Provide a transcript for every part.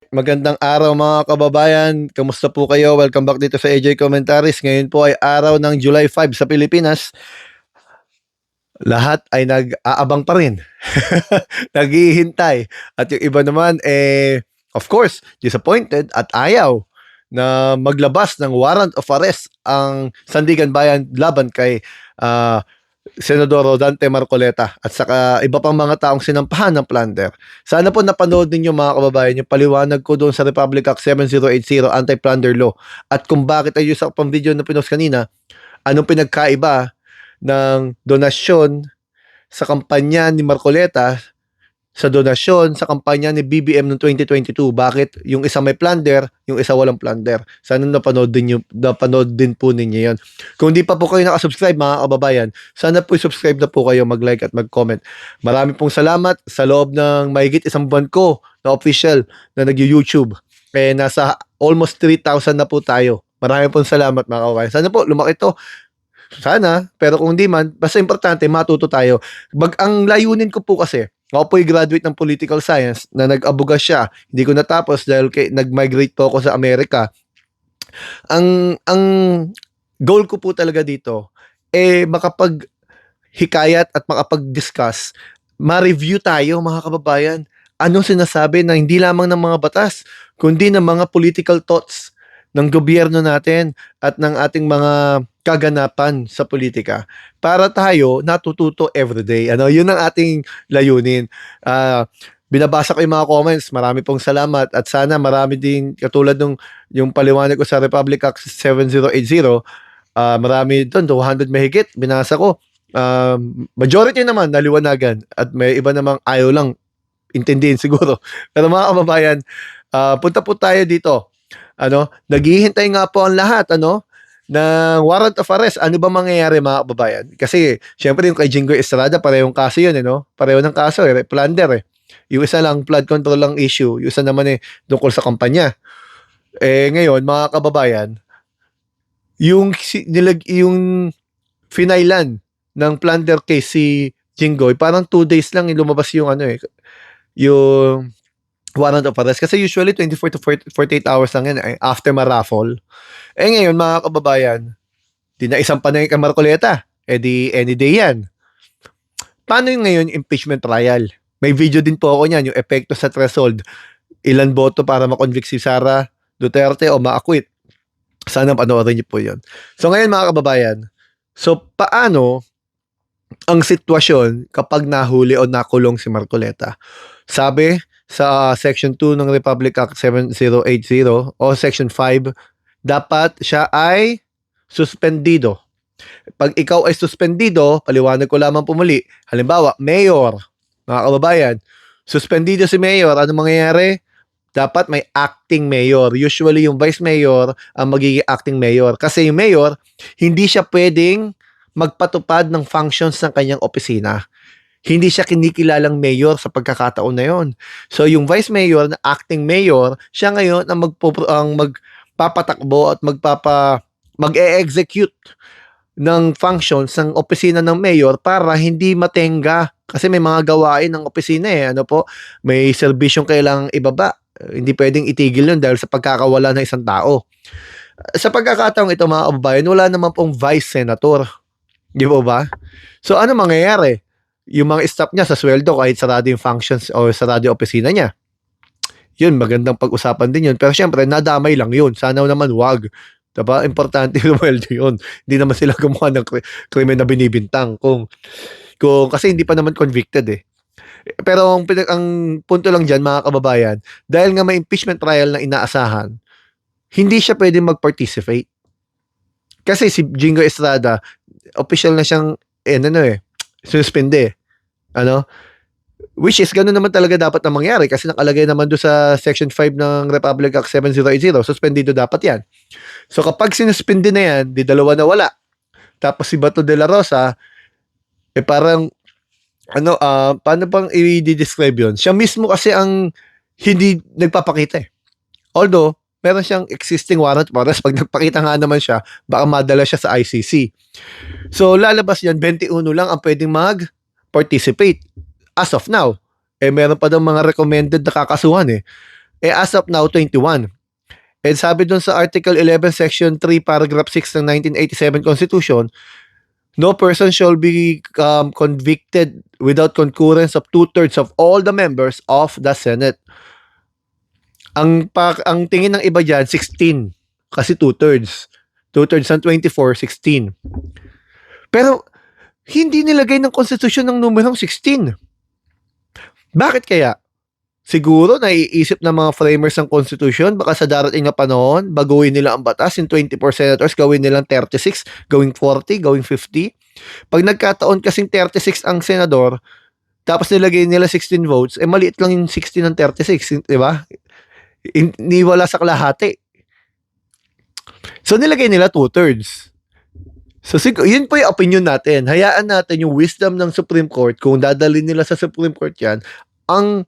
Magandang araw mga kababayan. Kamusta po kayo? Welcome back dito sa AJ Commentaries. Ngayon po ay araw ng July 5 sa Pilipinas. Lahat ay nag-aabang pa rin. Naghihintay. At yung iba naman, of course, disappointed at ayaw na maglabas ng warrant of arrest ang Sandigan Bayan laban kay ah, Senador Rodante Marcoleta at saka iba pang mga taong sinampahan ng plunder. Sana po napanood ninyo mga kababayan yung paliwanag ko doon sa Republic Act 7080 Anti-Plunder Law at kung bakit ay sa pang video na pinost kanina, anong pinagkaiba ng donasyon sa kampanya ni Marcoleta sa donasyon sa kampanya ni BBM noong 2022. Bakit yung isa may plunder, yung isa walang plunder? Sana napanood din po ninyo yon. Kung di pa po kayo nakasubscribe mga kababayan, sana po subscribe na po kayo, mag-like at mag-comment. Marami pong salamat sa loob ng mahigit isang buwan ko na official na nag-YouTube. Nasa almost 3,000 na po tayo. Marami pong salamat mga kababayan. Sana po lumaki to. Sana, pero kung di man, basta importante, matuto tayo. Ang layunin ko po kasi, ako po'y graduate ng political science na nag-abuga siya. Hindi ko natapos dahil nag-migrate po ako sa Amerika. Ang goal ko po talaga dito, makapag-hikayat at makapag-discuss, ma-review tayo mga kababayan. Anong sinasabi na hindi lamang ng mga batas, kundi ng mga political thoughts ng gobyerno natin at ng ating mga kaganapan sa politika para tayo natututo everyday. Yun ang ating layunin. Binabasa ko yung mga comments. Marami pong salamat at sana marami din katulad nung yung paliwanag ko sa Republic Act 7080. Marami doon, 200 mahigit, binasa ko. Majority naman naliwanagan at may iba namang ayaw lang intindihin siguro. Pero mga kababayan, punta po tayo dito. Naghihintay nga po ang lahat, ng warrant of arrest. Ano ba mangyayari mga kababayan? Kasi, syempre yung kay Jinggoy Estrada, parehong kaso yun, Pareho ng kaso, plunder, Yung isa lang, flood control lang issue. Yung isa naman, tungkol sa kampanya. Ngayon, mga kababayan, yung finailan ng plunder case si Jinggoy, parang 2 days lang lumabas yung yung warrant of arrest. Kasi usually 24 to 48 hours lang yan after ma-raffle. Ngayon mga kababayan, dinaisan pa na yung kay Marcoleta. Di any day yan. Paano yung ngayon impeachment trial? May video din po ako niyan, yung epekto sa threshold. Ilan boto para ma-convict si Sara Duterte o ma-acquit. Sana panoorin niyo po yun. So ngayon mga kababayan, paano ang sitwasyon kapag nahuli o nakulong si Marcoleta? Sabi sa Section 2 ng Republic Act 7080 o Section 5, dapat siya ay suspendido. Pag ikaw ay suspendido, paliwanag ko lamang pumuli, halimbawa, mayor, mga kababayan, suspendido si mayor, ano mangyayari? Dapat may acting mayor. Usually, yung vice mayor ang magiging acting mayor. Kasi yung mayor, hindi siya pwedeng magpatupad ng functions ng kanyang opisina. Hindi siya kinikilalang mayor sa pagkakataon na yon. So, yung vice mayor na acting mayor, siya ngayon ang magpapatakbo at mag-e-execute ng functions ng opisina ng mayor para hindi matenga. Kasi may mga gawain ng opisina may serbisyong kailangang ibaba. Hindi pwedeng itigil yun dahil sa pagkakawala ng isang tao. Sa pagkakataong ito mga kababayan, wala naman pong vice senator. Di ba? So ano mangyayari? Yung mga staff niya sa sweldo kahit sarado yung functions o sarado yung opisina niya. Yun, magandang pag-usapan din yun. Pero syempre, nadamay lang yun. Sana naman wag. Diba? Importante yung sweldo yun. Hindi naman sila gumawa ng krimen na binibintang. Kasi hindi pa naman convicted Pero ang punto lang dyan, mga kababayan, dahil nga may impeachment trial na inaasahan, hindi siya pwedeng mag-participate. Kasi si Jingo Estrada, official na siyang, suspende. Which is, ganun naman talaga dapat na mangyari kasi nakalagay naman doon sa Section 5 ng Republic Act 7080, suspendido dapat yan. So kapag sinuspende na yan, di dalawa na wala. Tapos si Bato de la Rosa, parang, paano bang i-describe yun? Siya mismo kasi ang hindi nagpapakita Although, meron siyang existing warrant para pag nagpakita nga naman siya, baka madala siya sa ICC. So, lalabas yan, 21 lang ang pwedeng mag-participate as of now. Meron pa daw mga recommended na kakasuhan as of now, 21. And sabi dun sa Article 11, Section 3, Paragraph 6 ng 1987 Constitution, no person shall be convicted without concurrence of 2/3 of all the members of the Senate. Ang tingin ng iba dyan, 16. Kasi 2/3. 2/3 ng 24, 16. Pero, hindi nilagay ng konstitusyon ng numerong 16. Bakit kaya? Siguro naiisip ng mga framers ng constitution, baka sa darating na panahon, baguhin nila ang batas, in 24 senators, gawin nilang 36, gawing 40, gawing 50. Pag nagkataon kasing 36 ang senador, tapos nilagay nila 16 votes, maliit lang yung 16 ng 36, di ba? Hindi wala sa kalahati. So nilagay nila 2/3. So yun po yung opinion natin. Hayaan natin yung wisdom ng Supreme Court, kung dadalhin nila sa Supreme Court yan, ang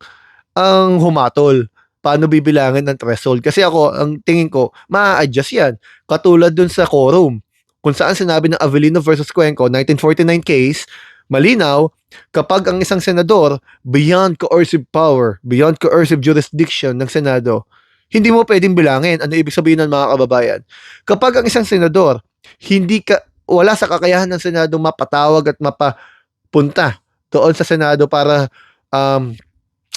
humatol. Paano bibilangin ng threshold? Kasi ako, ang tingin ko, ma-adjust yan. Katulad dun sa quorum, kung saan sinabi ng Avellino versus Cuenco, 1949 case, malinaw, kapag ang isang senador, beyond coercive power, beyond coercive jurisdiction ng Senado, hindi mo pwedeng bilangin. Ano ibig sabihin ng mga kababayan? Kapag ang isang senador, wala sa kakayahan ng Senado mapatawag at mapapunta doon sa Senado para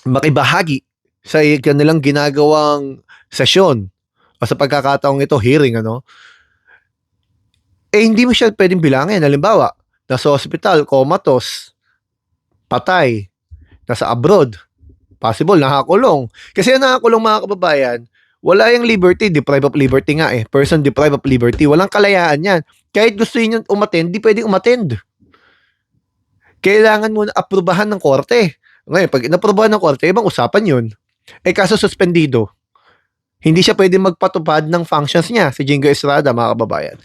makibahagi sa kanilang ginagawang sesyon o sa pagkakataong ito, hearing, hindi mo siya pwedeng bilangin. Halimbawa, nasa hospital, comatose, patay, nasa abroad, possible, nakakulong. Kasi yung nakakulong, mga kababayan, wala yung liberty, deprive of liberty nga person deprive of liberty, walang kalayaan yan. Kahit gusto niyo umattend, di pwedeng umattend. Kailangan mo na aprubahan ng korte. Ngayon, pag inaprobahan ng korte, ibang usapan yun. Kaso suspendido. Hindi siya pwede magpatupad ng functions niya, si Jingo Estrada, mga kababayan.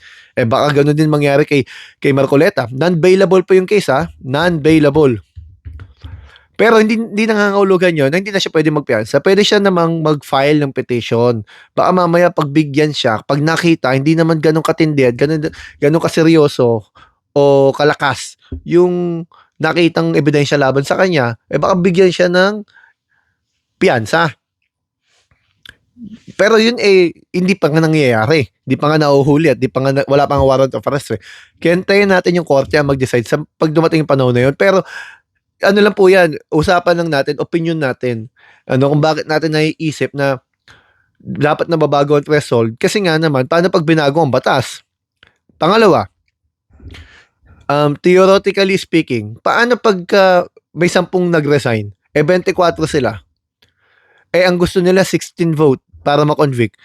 Baka gano'n din mangyari kay Marcoleta. Non-bailable po yung case, non-bailable. Pero hindi nangangahulugan yun, hindi na siya pwede magpiyansa. Pwede siya namang mag-file ng petition. Baka mamaya pagbigyan siya, pag nakita, hindi naman ganun katindi, ganun kaseryoso o kalakas yung nakitang ebidensya laban sa kanya, baka bigyan siya ng piyansa. Pero yun hindi pa nga nangyayari. Hindi pa nga nauhuli at wala pa nga warrant of arrest. Kaya hintayin natin yung korte ang mag-decide sa pag dumating yung panahon na yun. Pero ano lang po yan, usapan lang natin, opinion natin. Kung bakit natin naiisip na dapat na babago ang threshold. Kasi nga naman, paano pag binago ang batas? Pangalawa, theoretically speaking, paano pagka may 10 nag-resign? 24 sila. Ang gusto nila 16 vote para ma-convict.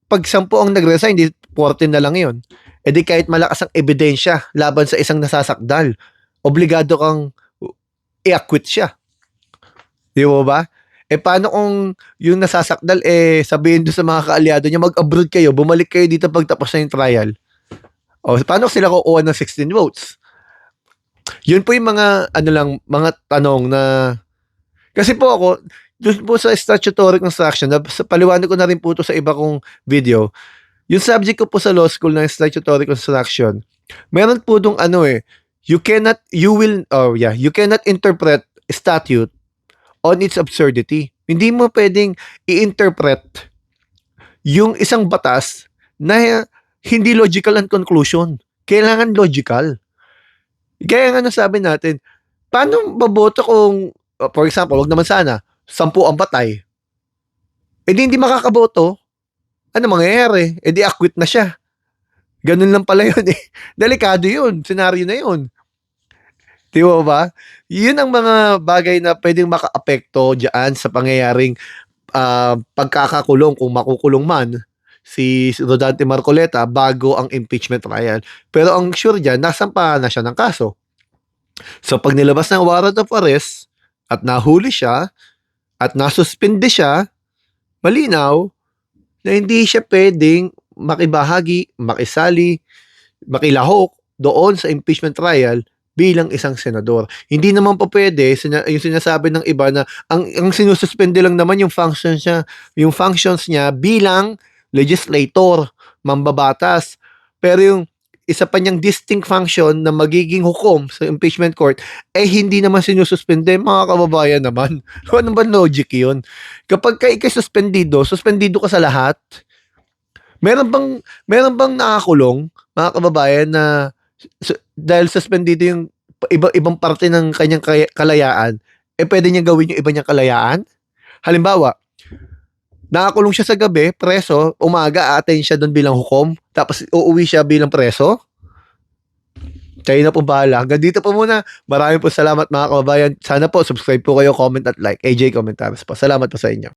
Pag 10 ang nag-resign, 14 na lang yun. Di kahit malakas ang ebidensya laban sa isang nasasakdal, obligado kang i-acquit siya. Di ba? Paano kung yung nasasakdal, sabihin doon sa mga kaalyado niya, mag-abroad kayo, bumalik kayo dito pagtapos na yung trial. Paano sila kukuha ng 16 votes? Yun po yung mga tanong na, kasi po ako, doon po sa statutory construction, paliwanag ko na rin po ito sa iba kong video, yung subject ko po sa law school ng statutory construction, meron po dong you cannot interpret statute on its absurdity. Hindi mo pwedeng i-interpret yung isang batas na hindi logical ang conclusion. Kailangan logical. Kaya nga nasabi natin, paano baboto kung, for example, wag naman sana, 10 ang patay. Hindi makakaboto. Ano mangyayari? Di acquit na siya. Ganun lang pala yun Delikado yun. Senaryo na yun. Di ba? Yun ang mga bagay na pwedeng maka-apekto dyan sa pangyayaring pagkakakulong, kung makukulong man, si Rodante Marcoleta bago ang impeachment trial. Pero ang sure dyan, nasampahan na siya ng kaso. So pag nilabas ng warrant of arrest at nahuli siya at nasuspende siya, malinaw na hindi siya pwedeng makibahagi, makisali, makilahok doon sa impeachment trial bilang isang senador. Hindi naman po pwede yung sinasabi ng iba na ang sinususpende lang naman yung functions niya bilang legislator, mambabatas. Pero yung isa pa niyang distinct function na magiging hukom sa impeachment court, hindi naman sinususpende, mga kababayan naman. Ano ba logic yun? Kapag ka ikay suspendido ka sa lahat. Meron bang nakakulong, mga kababayan, na dahil suspendido yung ibang parte ng kanyang kalayaan, pwede niya gawin yung iba niyang kalayaan? Halimbawa, nakakulong siya sa gabi, preso, umaga, a-attend siya doon bilang hukom, tapos uuwi siya bilang preso? Kayo na po bahala. Hanggang dito po muna. Maraming po salamat, mga kababayan. Sana po, subscribe po kayo, comment at like. AJ Commentaries po. Salamat po sa inyo.